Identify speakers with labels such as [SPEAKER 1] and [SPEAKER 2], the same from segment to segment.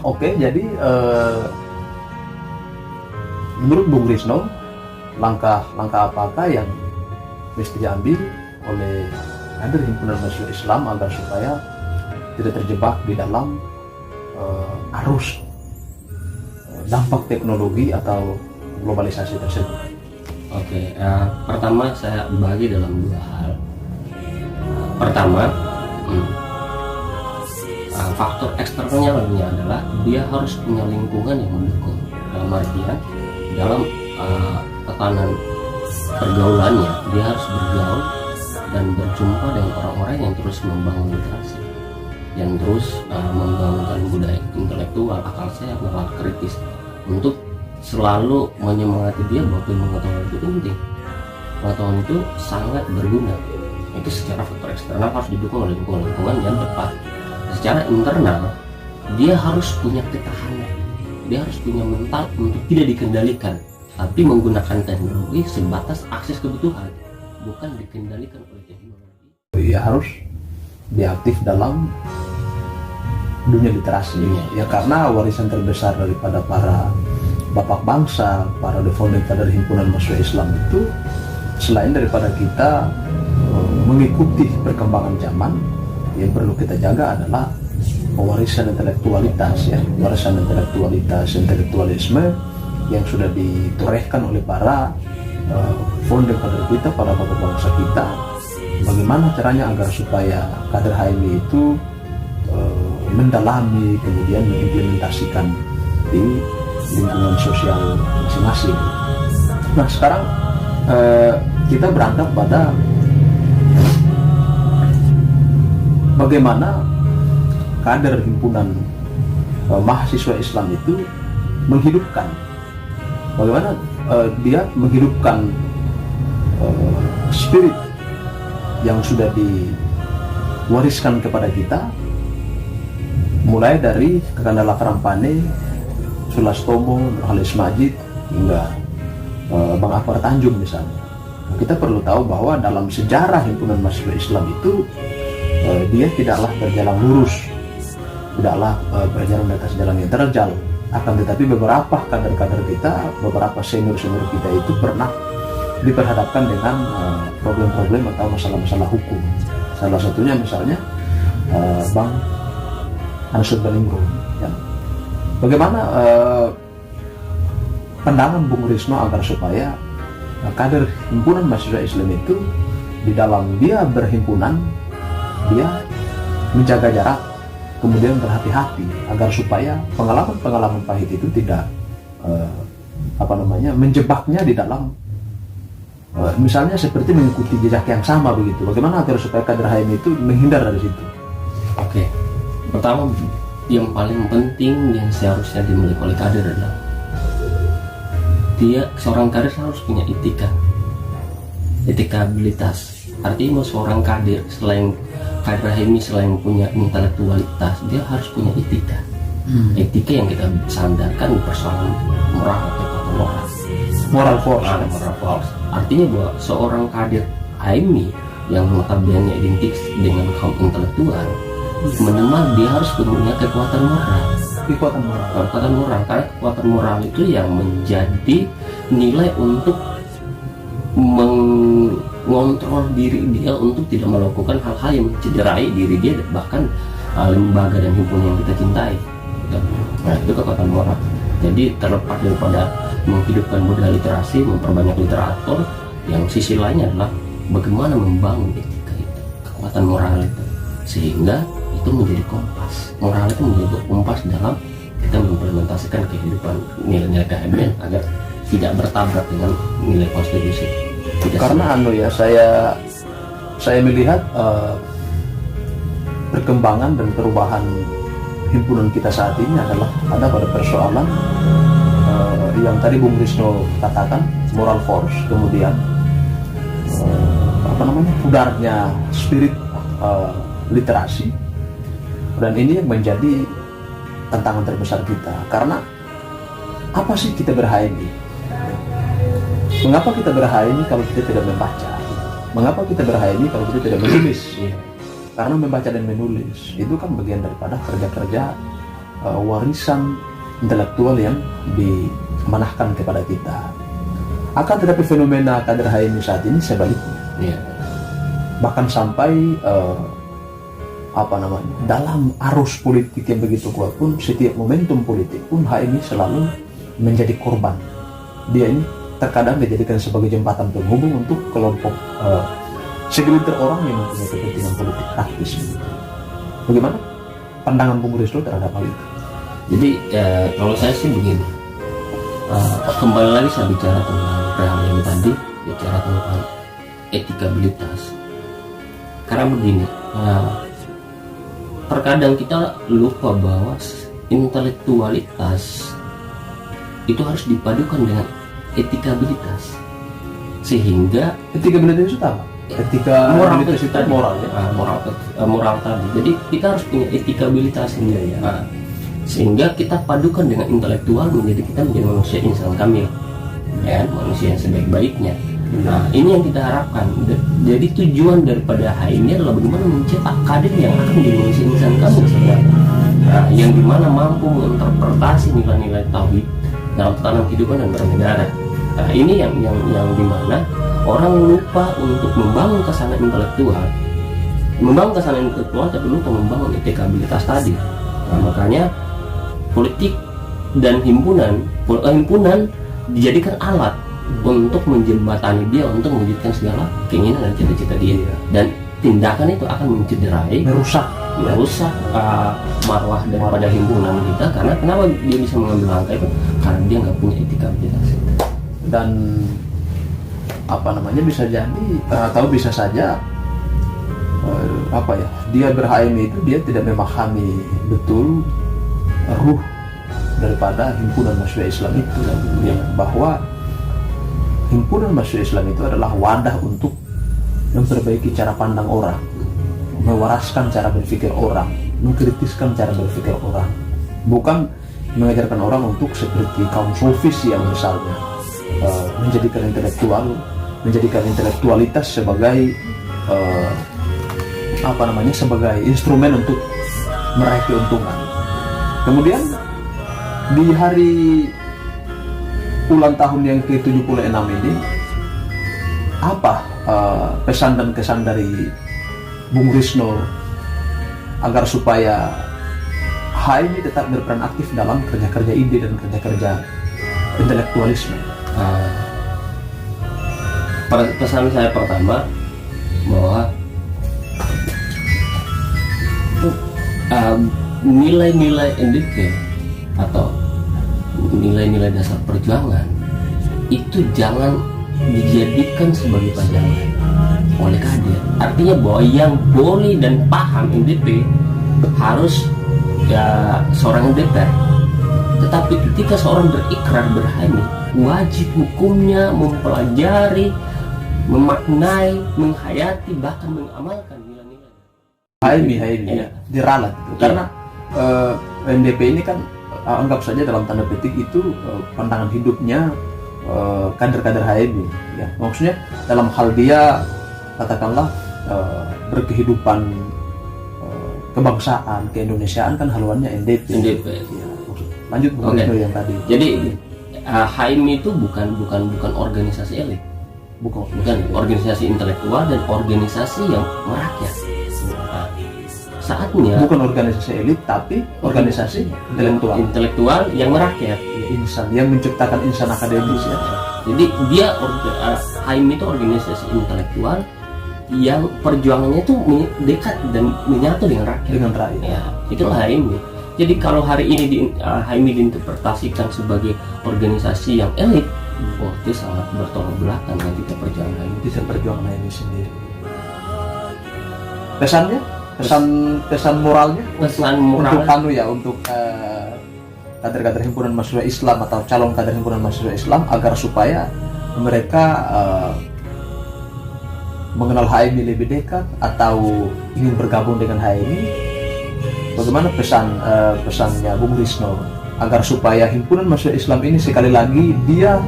[SPEAKER 1] Oke, jadi menurut Bung Risno, langkah-langkah apakah yang mesti diambil oleh kader himpunan mahasiswa Islam agar supaya tidak terjebak di dalam arus dampak teknologi atau globalisasi tersebut?
[SPEAKER 2] Oke, pertama saya bagi dalam dua hal. Pertama, faktor eksternalnya adalah dia harus punya lingkungan yang mendukung. Dalam artian, dalam tekanan pergaulannya, dia harus bergaul dan berjumpa dengan orang-orang yang terus membangun literasi, yang terus membangunkan budaya intelektual, akal sehat, nalar kritis, untuk selalu menyemangati dia bahwa pengetahuan itu penting, pengetahuan itu sangat berguna. Itu secara faktor eksternal harus didukung oleh lingkungan yang tepat. Secara internal dia harus punya ketahanan, dia harus punya mental untuk tidak dikendalikan, tapi menggunakan teknologi sebatas akses kebutuhan, bukan dikendalikan oleh teknologi.
[SPEAKER 1] Ia harus diaktif dalam dunia literasi, ya karena warisan terbesar daripada para bapak bangsa, para founding father himpunan mahasiswa Islam itu, selain daripada kita mengikuti perkembangan zaman, yang perlu kita jaga adalah warisan intelektualitas, ya, warisan intelektualisme yang sudah ditorehkan oleh para founding father kita, para bapak bangsa kita. Bagaimana caranya agar supaya kader HMI itu mendalami, kemudian mengimplementasikan di lingkungan sosial masing-masing. Nah, sekarang kita berangkat pada bagaimana kader himpunan mahasiswa Islam itu menghidupkan, bagaimana dia menghidupkan spirit yang sudah diwariskan kepada kita, mulai dari Kakanda Lakarampane, Sulastomo, Nurhalis Majid, hingga Bang Akbar Tanjung misalnya. Nah, kita perlu tahu bahwa dalam sejarah himpunan mahasiswa Islam itu dia tidaklah berjalan lurus, tidaklah berjalan di atas jalan yang terjal. Akan tetapi beberapa kader-kader kita, beberapa senior-senior kita itu pernah diperhadapkan dengan problem-problem atau masalah-masalah hukum. Salah satunya misalnya Bang Ansud Baningro, ya. Bagaimana pandangan Bung Risno agar supaya kader himpunan mahasiswa Islam itu di dalam dia berhimpunan, dia menjaga jarak, kemudian berhati-hati agar supaya pengalaman-pengalaman pahit itu tidak menjebaknya di dalam misalnya seperti mengikuti jejak yang sama begitu. Bagaimana agar supaya kader HMI itu menghindar dari situ?
[SPEAKER 2] Oke, pertama yang paling penting yang seharusnya dimiliki oleh kader adalah seorang kader harus punya etikabilitas. Artinya seorang kader selain kader HMI, selain punya intelektualitas, dia harus punya etika. Etika yang kita sandarkan persoalan moral atau moral.
[SPEAKER 1] Moral force.
[SPEAKER 2] Artinya bahwa seorang kader HMI yang notabene identik dengan kaum intelektual, minimal dia harus punya kekuatan moral. Karena kekuatan moral itu yang menjadi nilai untuk mengontrol diri dia untuk tidak melakukan hal-hal yang mencederai diri dia, bahkan lembaga dan himpunan yang kita cintai. Nah, itu kekuatan moral. Jadi terlepas daripada menghidupkan budaya literasi, memperbanyak literatur, yang sisi lainnya adalah bagaimana membangun etika itu, kekuatan moral itu, sehingga itu menjadi kompas. Moral itu menjadi kompas dalam kita mengimplementasikan kehidupan nilai-nilai KMN agar tidak bertabrak dengan nilai konstitusi.
[SPEAKER 1] Karena saya melihat perkembangan dan perubahan himpunan kita saat ini adalah ada pada persoalan yang tadi Bung Risno katakan, moral force, kemudian pudarnya spirit literasi, dan ini yang menjadi tantangan terbesar kita. Karena apa sih kita ber-HMI? Mengapa kita ber-HMI kalau kita tidak membaca? Mengapa kita ber-HMI kalau kita tidak menulis? Karena membaca dan menulis itu kan bagian daripada kerja-kerja warisan intelektual yang dimanahkan kepada kita. Akan tetapi fenomena kader HMI saat ini sebaliknya.
[SPEAKER 2] Iya.
[SPEAKER 1] Bahkan sampai dalam arus politik yang begitu kuat pun, setiap momentum politik pun HMI selalu menjadi korban. Dia ini terkadang dijadikan sebagai jembatan penghubung untuk kelompok segelintir orang yang mempunyai kepentingan politik praktis. Bagaimana pandangan Bung Risto terhadap hal itu?
[SPEAKER 2] Jadi kalau saya sih begini, kembali lagi saya bicara tentang hal yang tadi, bicara tentang etikabilitas. Karena begini, terkadang kita lupa bahwa intelektualitas itu harus dipadukan dengan etikabilitas, sehingga
[SPEAKER 1] Etikabilitas itu apa? Etika
[SPEAKER 2] moral
[SPEAKER 1] itu
[SPEAKER 2] tadi,
[SPEAKER 1] moral ya.
[SPEAKER 2] Moral tadi. Jadi kita harus punya etikabilitas sendiri ya. Sehingga kita padukan dengan intelektual menjadi manusia insan kamil, ya, manusia yang sebaik-baiknya. Nah, ini yang kita harapkan. Jadi tujuan daripada HMI adalah bagaimana mencetak kader yang akan menjadi manusia insan kamil sebenarnya. Nah, yang dimana mampu menginterpretasi nilai-nilai tauhid dalam tatanan kehidupan dan bernegara. Nah, ini yang dimana orang lupa untuk membangun kesanan intelektual, tapi lupa membangun etikabilitas tadi. Nah, makanya politik dan himpunan dijadikan alat untuk menjembatani dia untuk mewujudkan segala keinginan dan cita-cita dia, dan tindakan itu akan merusak marwah daripada himpunan kita. Karena kenapa dia bisa mengambil langkah itu? Karena dia nggak punya etikabilitas.
[SPEAKER 1] Dan bisa jadi atau bisa saja dia ber-HMI itu dia tidak memahami betul ruh daripada himpunan mahasiswa Islam itu, yang bahwa himpunan mahasiswa Islam itu adalah wadah untuk memperbaiki cara pandang orang, mewaraskan cara berpikir orang, mengkritiskan cara berpikir orang, bukan mengajarkan orang untuk seperti kaum sofis yang misalnya menjadikan intelektualitas sebagai sebagai instrumen untuk meraih keuntungan. Kemudian di hari ulang tahun yang ke-76 ini, apa pesan dan kesan dari Bung Risno agar supaya HMI tetap berperan aktif dalam kerja-kerja ide dan kerja-kerja intelektualisme?
[SPEAKER 2] Pesan saya pertama bahwa nilai-nilai NDP atau nilai-nilai dasar perjuangan itu jangan dijadikan sebagai pajangan oleh kader. Artinya bahwa yang boleh dan paham NDP harus seorang DPR, tetapi ketika seorang berikrar ber-HMI, wajib hukumnya mempelajari, memaknai, menghayati, bahkan mengamalkan nilai-nilai
[SPEAKER 1] HMI ya, diralat gitu. Karena NDP ini kan anggap saja dalam tanda petik itu pandangan hidupnya kader-kader HMI ya. Maksudnya dalam hal dia katakanlah berkehidupan kebangsaan, keindonesiaan kan haluannya NDP. Ya, lanjut yang tadi.
[SPEAKER 2] Jadi HMI itu bukan organisasi elit, bukan organisasi intelektual dan organisasi yang merakyat. Saatnya
[SPEAKER 1] bukan organisasi elit tapi organisasi
[SPEAKER 2] intelektual yang merakyat,
[SPEAKER 1] insan yang menciptakan insan akademis ya.
[SPEAKER 2] Jadi dia HMI itu organisasi intelektual yang perjuangannya itu dekat dan menyatu dengan rakyat. Ya, itulah HMI. Jadi kalau hari ini HMI diinterpretasikan sebagai organisasi yang elit, itu sangat bertolak belakang dengan kita perjuangan
[SPEAKER 1] HMI sendiri. Pesannya? Pesan moralnya untuk kader-kader himpunan mahasiswa Islam atau calon kader himpunan mahasiswa Islam agar supaya mereka mengenal HMI lebih dekat atau ingin bergabung dengan HMI. Bagaimana pesannya Bung Risno agar supaya himpunan mahasiswa Islam ini sekali lagi dia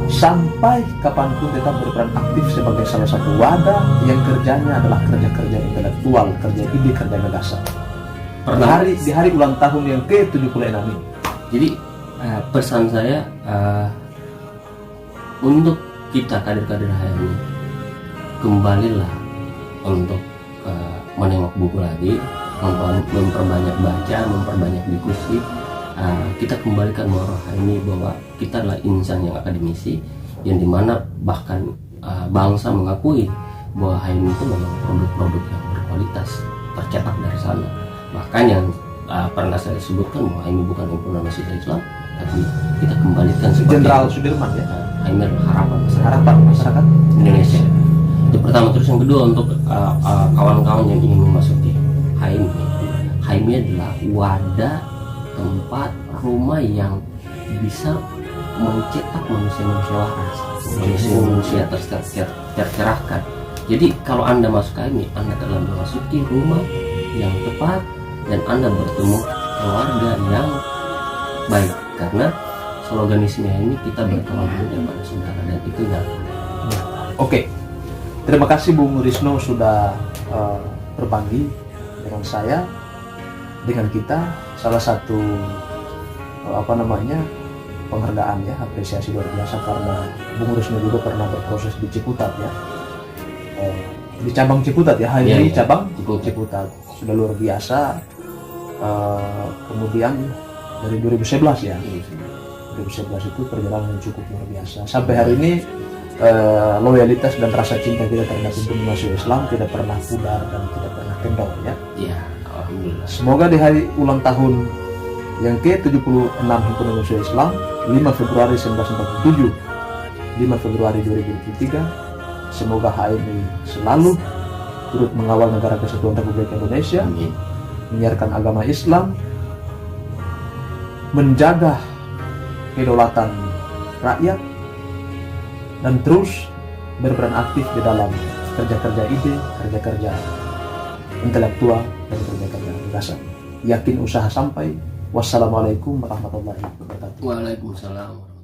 [SPEAKER 1] sampai kapanpun tetap berperan aktif sebagai salah satu wadah yang kerjanya adalah kerja-kerja intelektual, kerja ide, kerja gagasan. di hari ulang tahun yang ke-76 ini.
[SPEAKER 2] Jadi pesan saya untuk kita kader-kader HMI, kembalilah untuk menengok buku lagi, memperbanyak baca, memperbanyak diskusi. Kita kembalikan moral HMI bahwa kita adalah insan yang akademisi, yang dimana bahkan bangsa mengakui bahwa HMI itu memang produk-produk yang berkualitas tercetak dari sana. Bahkan yang pernah saya sebutkan bahwa HMI bukan himpunan mahasiswa Islam, tapi kita kembalikan sebagai
[SPEAKER 1] Jenderal Sudirman ya.
[SPEAKER 2] HMI adalah
[SPEAKER 1] harapan masyarakat
[SPEAKER 2] Indonesia. Itu pertama. Terus yang kedua, untuk kawan-kawan yang ingin memasuki HMI adalah wadah, tempat, rumah yang bisa mencetak manusia-manusia waras, manusia tercerahkan. Jadi kalau Anda masuk ke HMI, Anda telah memasuki rumah yang tepat dan Anda bertemu keluarga yang baik, karena sloganisme ini kita berkawan dengan pada saudara, dan itu nyata.
[SPEAKER 1] Oke. Terima kasih Bung Risno sudah berbagi dengan saya, dengan kita. Salah satu penghargaan ya, apresiasi luar biasa, karena Bung Risno juga pernah berproses di Ciputat ya, di cabang Ciputat ya, HMI cabang Ciputat, sudah luar biasa. Kemudian dari 2011 ya, 2011 itu perjalanan yang cukup luar biasa. Sampai hari ini loyalitas dan rasa cinta kita terhadap himpunan mahasiswa Islam tidak pernah pudar dan tidak pernah kendor ya.
[SPEAKER 2] Iya, alhamdulillah.
[SPEAKER 1] Semoga di hari ulang tahun yang ke-76 himpunan mahasiswa Islam, 5 Februari 1947, 5 Februari 2023, semoga HMI selalu turut mengawal negara kesatuan Republik Indonesia, menyiarkan agama Islam, menjaga kedaulatan rakyat, dan terus berperan aktif di dalam kerja-kerja ide, kerja-kerja intelektual, dan kerja-kerja gagasan. Yakin usaha sampai. Wassalamualaikum warahmatullahi wabarakatuh.
[SPEAKER 2] Waalaikumsalam.